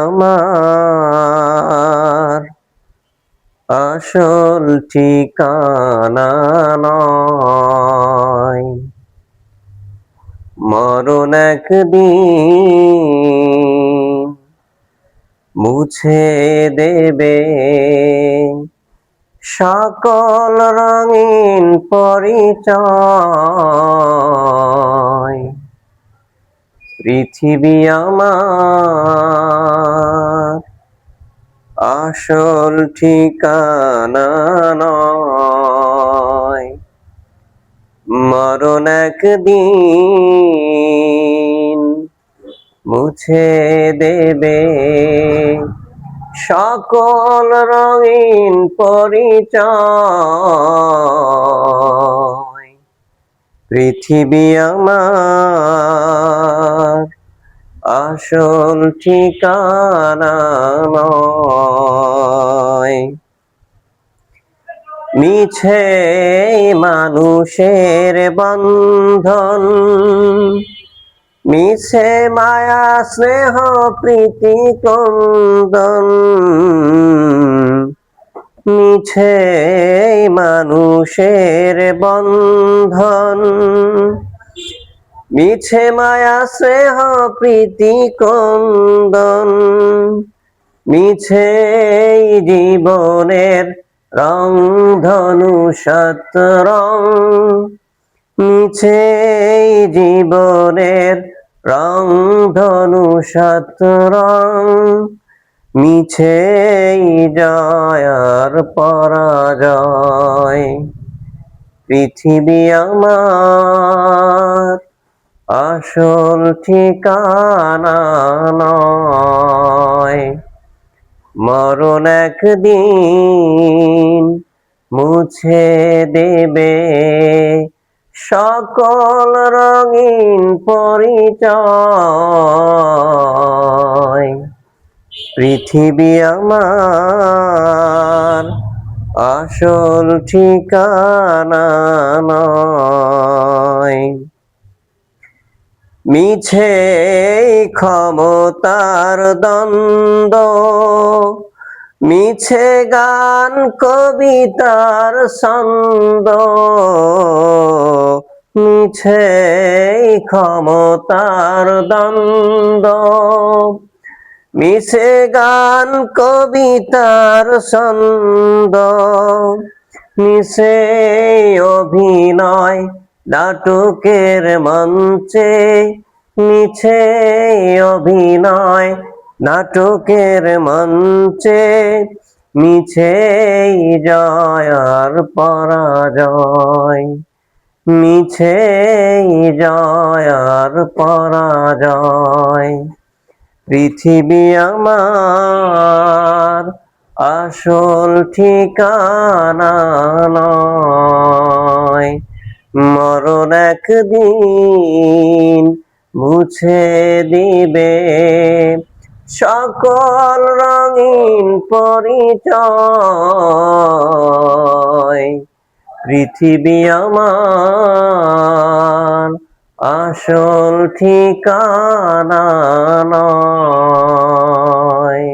আমার আসল ঠিকানা নয়, মরণ একদিন মুছে দেবে সকল রঙিন পরিচয়। পৃথিবী আমার আসল ঠিকানা নয়, মরণ একদিন মুছে দেবে সকল রঙিন পরিচয়। পৃথিবী আমার আসল ঠিকানা নয়। মিছে মানুষের বন্ধন, মিছে মায়া স্নেহ প্রীতি ক্রন্দন, মিছে মানুষের বন্ধন, মিছে মায়া স্নেহ প্রীতি ক্রন্দন, মিছে জীবনের রং ধনু সাত রং, মিছে জীবনের রং ধনু সাত রং, মিছে জয় আর পরাজয়। পৃথিবী আমার আসল ঠিকানা নয়, মরণ একদিন মুছে দেবে সকল রঙিন পরিচয়। পৃথিবী আমার আসল ঠিকানা নয়। মিছে ক্ষমতার দ্বন্দ্ব, মিছে গান কবিতার ছন্দ, মিছে ক্ষমতার দ্বন্দ্ব, মিছে গান কবিতার ছন্দ, মিছে অভিনয় নাটকের মঞ্চে, মিছে অভিনয় নাটকের মঞ্চে, মিছে জয় আর পরাজয়। মিছে জয় আর পরাজয়। পৃথিবী আমার আসল ঠিকানা নয়, মরণ একদিন মুছে দিবে সকল রঙিন পরিচয়। পৃথিবী আমার আসল ঠিকানা নয়।